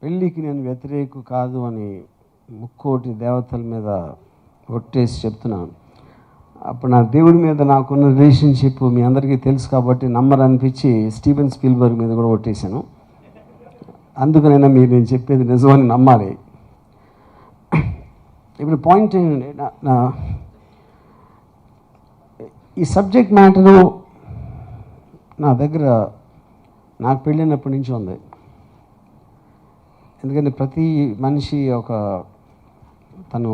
పెళ్ళికి నేను వ్యతిరేకు కాదు అని ముక్కోటి దేవతల మీద ఒట్టేసి చెప్తున్నాను. అప్పుడు నా దేవుడి మీద నాకున్న రిలేషన్షిప్ మీ అందరికీ తెలుసు కాబట్టి నమ్మరనిపించి స్టీవెన్ స్పీల్బర్గ్ మీద కూడా ఒట్టేశాను. అందుకనైనా మీరు నేను చెప్పేది నిజమని నమ్మాలి. ఇప్పుడు పాయింట్ ఏంటంటే, ఈ సబ్జెక్ట్ మ్యాటరు నా దగ్గర నాకు పెళ్ళినప్పటి నుంచి ఉంది. ఎందుకంటే ప్రతి మనిషి తను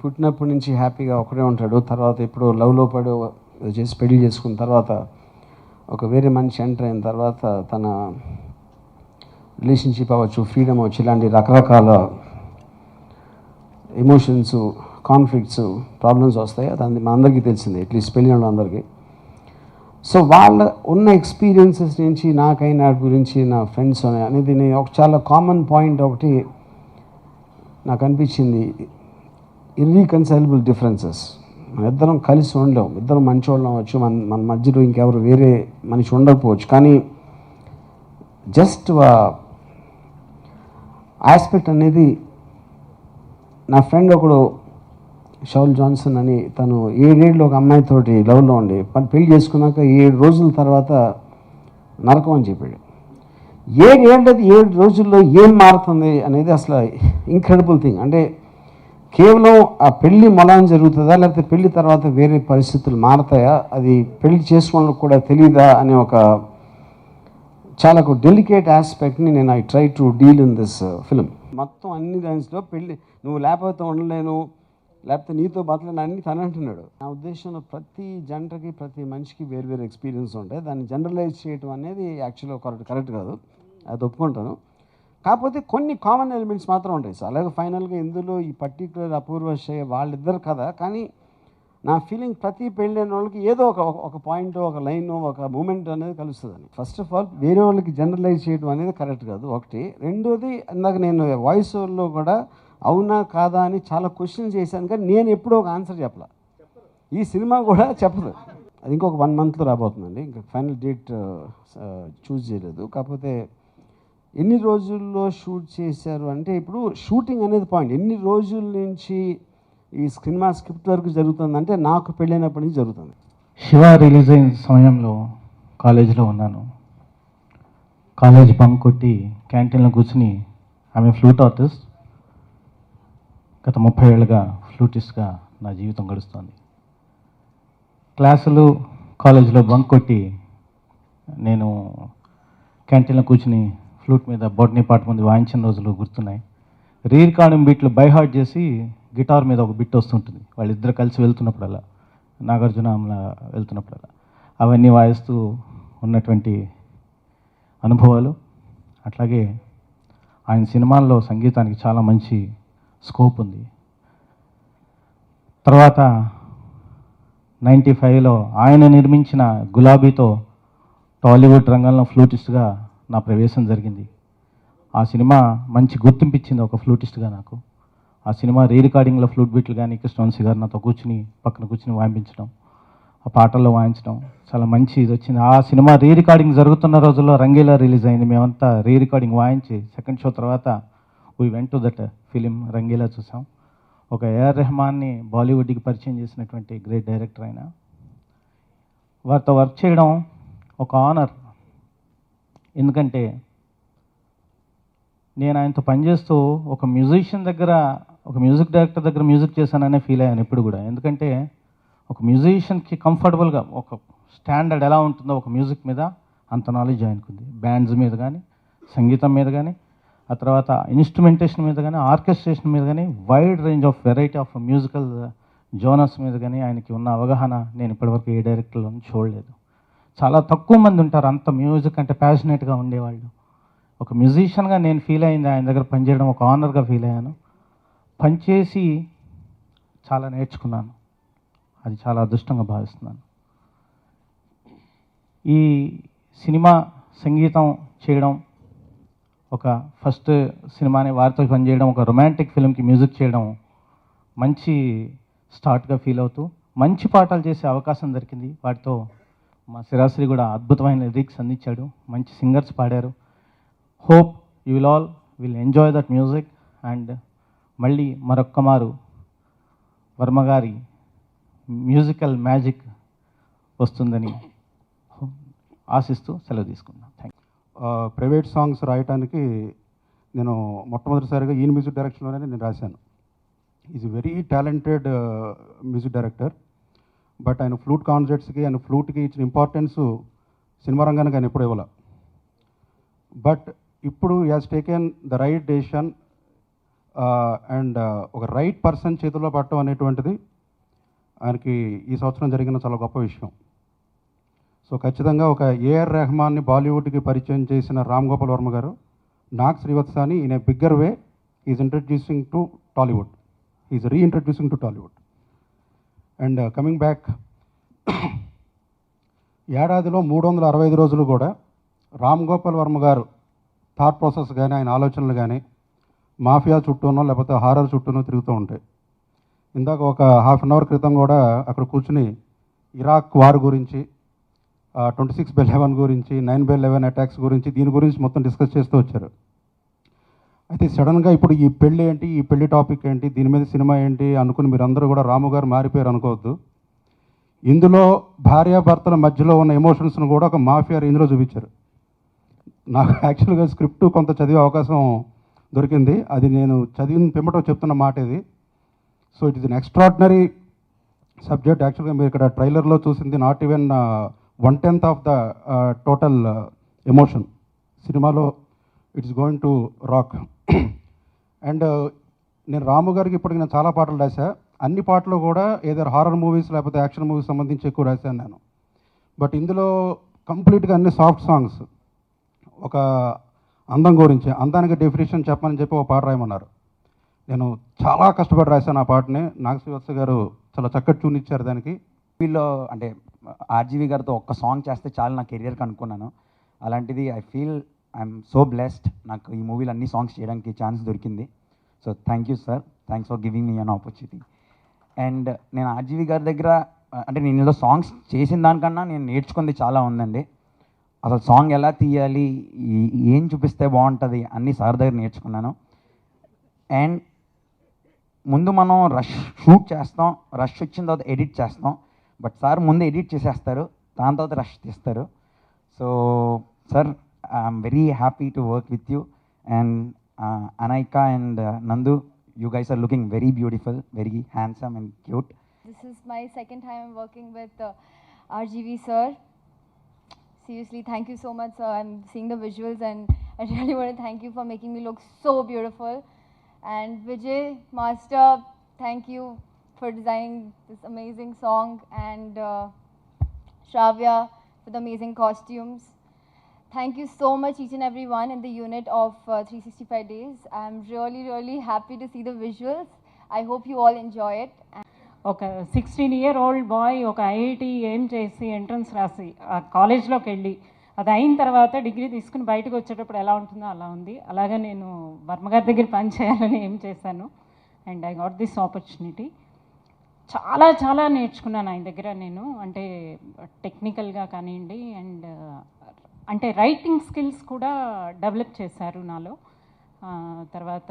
పుట్టినప్పటి నుంచి హ్యాపీగా ఒకడే ఉంటాడు. తర్వాత ఎప్పుడో లవ్లో పడో చేసి పెళ్లి చేసుకున్న తర్వాత ఒక వేరే మనిషి ఎంటర్ అయిన తర్వాత తన రిలేషన్షిప్ అవ్వచ్చు, ఫ్రీడమ్ అవ్వచ్చు, ఇలాంటి రకరకాల ఎమోషన్స్, కాన్ఫ్లిక్ట్స్, ప్రాబ్లమ్స్ వస్తాయి. అది మా అందరికీ తెలిసిందే, అట్లీస్ట్ పెళ్ళిన వాళ్ళందరికీ. సో వాళ్ళ ఉన్న ఎక్స్పీరియన్సెస్ నుంచి నాకైనా గురించి నా ఫ్రెండ్స్ అనేది నేను చాలా కామన్ పాయింట్ ఒకటి నాకు అనిపించింది. ఇర్రీకన్సైలబుల్ డిఫరెన్సెస్. మన ఇద్దరం కలిసి ఉండలేం, ఇద్దరం మంచోళ్ళం అవ్వచ్చు, మన మధ్యలో ఇంకెవరు వేరే మనిషి ఉండకపోవచ్చు, కానీ జస్ట్ ఆస్పెక్ట్ అనేది. నా ఫ్రెండ్ ఒకడు షౌల్ జాన్సన్ అని, తను 7 ఏళ్ళు ఒక అమ్మాయితోటి లవ్లో ఉండి పెళ్లి చేసుకున్నాక 7 రోజుల తర్వాత నరకం అని చెప్పాడు. 7 ఏళ్ళది 7 రోజుల్లో ఏం మారుతుంది అనేది అసలు ఇంక్రెడిబుల్ థింగ్. అంటే కేవలం ఆ పెళ్ళి మొలాన్ జరుగుతుందా, లేకపోతే పెళ్లి తర్వాత వేరే పరిస్థితులు మారతాయా, అది పెళ్లి చేసుకోవడానికి కూడా తెలియదా అనే ఒక చాలా డెలికేట్ ఆస్పెక్ట్ని నేను I try to deal in this film. మొత్తం అన్ని లైన్స్లో పెళ్ళి నువ్వు లేకపోతే ఉండలేను, లేకపోతే నీతో బతలేను అన్ని తను అంటున్నాడు. నా ఉద్దేశంలో ప్రతి జంటకి, ప్రతి మనిషికి వేరు వేరు ఎక్స్పీరియన్స్ ఉంటాయి. దాన్ని జనరలైజ్ చేయడం అనేది యాక్చువల్గా కరెక్ట్ కాదు, అది ఒప్పుకుంటాను. కాకపోతే కొన్ని కామన్ ఎలిమెంట్స్ మాత్రం ఉంటాయి సార్. అలాగే ఫైనల్గా ఇందులో ఈ పర్టికులర్ అపూర్వ శ్రేయ వాళ్ళిద్దరు కదా, కానీ నా ఫీలింగ్ ప్రతి పెళ్ళైన వాళ్ళకి ఏదో ఒక పాయింట్, ఒక లైన్, ఒక మూమెంట్ అనేది కలుస్తుందని. ఫస్ట్ ఆఫ్ ఆల్ వేరే వాళ్ళకి జనరలైజ్ చేయడం అనేది కరెక్ట్ కాదు, ఒకటి. రెండోది, ఇందాక నేను వాయిస్ ఓవర్లో కూడా అవునా కాదా అని చాలా క్వశ్చన్స్ చేశాను, కానీ నేను ఎప్పుడూ ఒక ఆన్సర్ చెప్పాల. ఈ సినిమా కూడా చెప్పదు. అది ఇంకొక 1 monthలో రాబోతుందండి. ఇంకా ఫైనల్ డేట్ చూస్ చేయలేదు. కాకపోతే ఎన్ని రోజుల్లో షూట్ చేశారు అంటే, ఇప్పుడు షూటింగ్ అనేది పాయింట్. ఎన్ని రోజుల నుంచి ఈ సినిమా స్క్రిప్ట్ వరకు జరుగుతుందంటే నాకు పెళ్ళైనప్పటి నుంచి జరుగుతుంది. శివ రిలీజ్ అయిన సమయంలో కాలేజీలో ఉన్నాను. కాలేజ్ బంక్ కొట్టి క్యాంటీన్లో కూర్చుని, ఆమె ఫ్లూట్ ఆర్టిస్ట్, గత 30 ఏళ్ళుగా ఫ్లూటిస్ట్గా నా జీవితం గడుస్తుంది. క్లాసులు, కాలేజీలో బంక్ కొట్టి నేను క్యాంటీన్లో కూర్చుని ఫ్లూట్ మీద బొటనీ పాట ముందు వాయించిన రోజులు గుర్తున్నాయి. రీ రికార్డింగ్ బీట్లు బై హార్ట్ చేసి గిటార్ మీద ఒక బిట్ వస్తుంటుంది, వాళ్ళిద్దరు కలిసి వెళ్తున్నప్పుడల్లా, నాగార్జున వెళ్తున్నప్పుడల్లా అవన్నీ వాయిస్తూ ఉన్నటువంటి అనుభవాలు. అట్లాగే ఆయన సినిమాల్లో సంగీతానికి చాలా మంచి స్కోప్ ఉంది. తర్వాత 95లో ఆయన నిర్మించిన గులాబీతో టాలీవుడ్ రంగంలో ఫ్లూటిస్ట్గా నా ప్రవేశం జరిగింది. ఆ సినిమా మంచి గుర్తింపించింది ఒక ఫ్లూటిస్ట్గా నాకు. ఆ సినిమా రీ రికార్డింగ్లో ఫ్లూట్ బీట్లు కానీ కృష్ణవంశీ గారు నాతో పక్కన కూర్చుని వాయించడం, ఆ పాటల్లో వాయించడం చాలా మంచి ఇది వచ్చింది. ఆ సినిమా రీ రికార్డింగ్ జరుగుతున్న రోజుల్లో రంగీలా రిలీజ్ అయింది. మేమంతా రీ రికార్డింగ్ వాయించి సెకండ్ షో తర్వాత we went to that film Rangeela చూసాం. ఒక ఏఆర్ రెహమాన్ని బాలీవుడ్కి పరిచయం చేసినటువంటి గ్రేట్ డైరెక్టర్ ఆయన. వారితో వర్క్ చేయడం ఒక ఆనర్. ఎందుకంటే నేను ఆయనతో పనిచేస్తూ ఒక మ్యూజిషియన్ దగ్గర, ఒక మ్యూజిక్ డైరెక్టర్ దగ్గర మ్యూజిక్ చేశాననే ఫీల్ అయ్యాను ఎప్పుడు కూడా. ఎందుకంటే ఒక మ్యూజిషియన్కి కంఫర్టబుల్గా ఒక స్టాండర్డ్ ఎలా ఉంటుందో ఒక మ్యూజిక్ మీద అంత నాలెడ్జ్ ఆయనకుంది. బ్యాండ్స్ మీద కానీ, సంగీతం మీద కానీ, ఆ తర్వాత ఇన్స్ట్రుమెంటేషన్ మీద కానీ, ఆర్కెస్ట్రేషన్ మీద కానీ, wide range of variety of musical genres మీద కానీ ఆయనకి ఉన్న అవగాహన నేను ఇప్పటివరకు ఏ డైరెక్టర్లో చూడలేదు. చాలా తక్కువ మంది ఉంటారు అంత మ్యూజిక్ అంటే ప్యాషనేట్గా ఉండేవాళ్ళు. ఒక మ్యూజిషియన్గా నేను ఫీల్ అయింది ఆయన దగ్గర పనిచేయడం ఒక ఆనర్గా ఫీల్ అయ్యాను. పనిచేసి చాలా నేర్చుకున్నాను, అది చాలా అదృష్టంగా భావిస్తున్నాను. ఈ సినిమా సంగీతం చేయడం, ఒక ఫస్ట్ సినిమాని వారితో పనిచేయడం, ఒక రొమాంటిక్ ఫిల్మ్కి మ్యూజిక్ చేయడం మంచి స్టార్ట్గా ఫీల్ అవుతూ మంచి పాటలు చేసే అవకాశం దొరికింది. వాటితో మా శిరాశ్రీ కూడా అద్భుతమైన లిరిక్స్ అందించాడు, మంచి సింగర్స్ పాడారు. Hope you will enjoy that music. And మళ్ళీ మరొక్క మారు వర్మ గారి మ్యూజికల్ మ్యాజిక్ వస్తుందని ఆశిస్తూ సెలవు తీసుకున్నాను. Thank you. ప్రైవేట్ సాంగ్స్ రాయటానికి నేను మొట్టమొదటిసారిగా ఈయన మ్యూజిక్ డైరెక్షన్లోనే నేను రాశాను. Is very talented music director. But ఆయన ఫ్లూట్ కాన్సర్ట్స్కి ఆయన ఫ్లూట్కి ఇచ్చిన ఇంపార్టెన్స్ సినిమా రంగానికి ఆయన ఎప్పుడు ఇవ్వాలి. బట్ ఇప్పుడు he has taken the right decision and ఒక రైట్ పర్సన్ చేతుల్లో పట్టడం అనేటువంటిది ఆయనకి ఈ సంవత్సరం జరిగిన చాలా గొప్ప విషయం. సో ఖచ్చితంగా ఒక ఏఆర్ రెహమాన్ని బాలీవుడ్కి పరిచయం చేసిన రామ్ గోపాల్ వర్మ గారు నాగ్ శ్రీవత్సాని in a bigger way is introducing to Tollywood. Is reintroducing to Tollywood. And coming back, ఏడాదిలో 365 రోజులు కూడా రామ్ గోపాల్ వర్మ గారు థాట్ ప్రాసెస్ కానీ ఆయన ఆలోచనలు కానీ మాఫియా చుట్టూనో లేకపోతే హారర్ చుట్టూనో తిరుగుతూ ఉంటాయి. ఇందాక ఒక హాఫ్ అన్ అవర్ క్రితం కూడా అక్కడ కూర్చుని ఇరాక్ వార్ గురించి, 26/11 గురించి, 9/11 అటాక్స్ గురించి, దీని గురించి మొత్తం డిస్కస్ చేస్తూ వచ్చారు. అయితే సడన్గా ఇప్పుడు ఈ పెళ్ళి ఏంటి, ఈ పెళ్లి టాపిక్ ఏంటి, దీని మీద సినిమా ఏంటి అనుకుని మీరందరూ కూడా రాము గారు మారిపోయారు అనుకోవద్దు. ఇందులో భార్యాభర్తల మధ్యలో ఉన్న ఎమోషన్స్ను కూడా ఒక మాఫియా రేంజ్లో చూపించారు. నాకు యాక్చువల్గా స్క్రిప్ట్ కొంత చదివే అవకాశం దొరికింది. అది నేను చదివిన పిమ్మటో చెప్తున్న మాట ఇది. So it is an extraordinary subject. Actually మీరు ఇక్కడ ట్రైలర్లో చూసింది not even 1/10 of the total emotion. సినిమాలో it's going to rock. And నేను రాము గారికి ఇప్పటికి నేను చాలా పాటలు రాశా. అన్ని పాటలు కూడా ఏదైనా హారర్ మూవీస్ లేకపోతే యాక్షన్ మూవీస్ సంబంధించి ఎక్కువ రాశాను నేను. బట్ ఇందులో కంప్లీట్గా అన్ని సాఫ్ట్ సాంగ్స్. ఒక అందం గురించి, అందానికి డెఫినేషన్ చెప్పమని చెప్పి ఒక పాట రాయమన్నారు. నేను చాలా కష్టపడి రాశాను ఆ పాటని. నాగ్ శ్రీవత్స గారు చాలా చక్కటి ట్యూన్ ఇచ్చారు దానికి. వీళ్ళు అంటే ఆర్జీవి గారితో ఒక్క సాంగ్ చేస్తే చాలు నా కెరియర్కి అనుకున్నాను. అలాంటిది I feel I'm so blessed. నాకు ఈ మూవీలో అన్ని సాంగ్స్ చేయడానికి ఛాన్స్ దొరికింది. So thank you sir, thanks for giving me an opportunity. And నేను ఆర్జీవి గారి దగ్గర అంటే నేను ఇందులో సాంగ్స్ చేసిన దానికన్నా నేను నేర్చుకుంది చాలా ఉందండి. అసలు సాంగ్ ఎలా తీయాలి, ఏం చూపిస్తే బాగుంటుంది అన్నీ సార్ దగ్గర నేర్చుకున్నాను. అండ్ ముందు మనం రష్ షూట్ చేస్తాం, రష్ వచ్చిన తర్వాత ఎడిట్ చేస్తాం. బట్ సార్ ముందు ఎడిట్ చేసేస్తారు, దాని తర్వాత రష్ తీస్తారు. So sir, I'm very happy to work with you. And Anaika and Nandu, you guys are looking very beautiful, very handsome and cute. This is my second time I'm working with RGV sir. Seriously, thank you so much, sir. I'm seeing the visuals and I really want to thank you for making me look so beautiful. And Vijay Master, thank you for designing this amazing song, and Shravya for the amazing costumes. Thank you so much each and everyone in the unit of 365 days. I'm really happy to see the visuals. I hope you all enjoy it. ఒక 16-year-old bye ఒక IIT ఏం చేసి entrance రాసి ఆ కాలేజ్లోకి వెళ్ళి అది అయిన తర్వాత డిగ్రీ తీసుకుని బయటకు వచ్చేటప్పుడు ఎలా ఉంటుందో అలా ఉంది. అలాగే నేను వర్మ గారి దగ్గర పని చేయాలని ఏం చేశాను. And I got this opportunity. చాలా నేర్చుకున్నాను ఆయన దగ్గర నేను. అంటే టెక్నికల్గా కానివ్వండి, అండ్ అంటే రైటింగ్ స్కిల్స్ కూడా డెవలప్ చేశారు నాలో. తర్వాత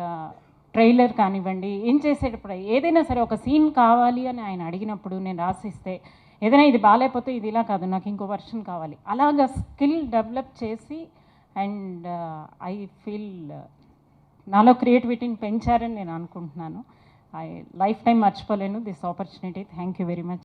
ట్రైలర్ కానివ్వండి, ఏం చేసేటప్పుడు ఏదైనా సరే ఒక సీన్ కావాలి అని ఆయన అడిగినప్పుడు నేను రాసిస్తే ఏదైనా ఇది బాగాలేకపోతే ఇది ఇలా కాదు, నాకు ఇంకో వర్షన్ కావాలి, అలాగా స్కిల్ డెవలప్ చేసి అండ్ ఐ ఫీల్ నాలో క్రియేటివిటీని పెంచారని నేను అనుకుంటున్నాను. ఐ లైఫ్ టైం మర్చిపోలేను this opportunity. Thank you very much.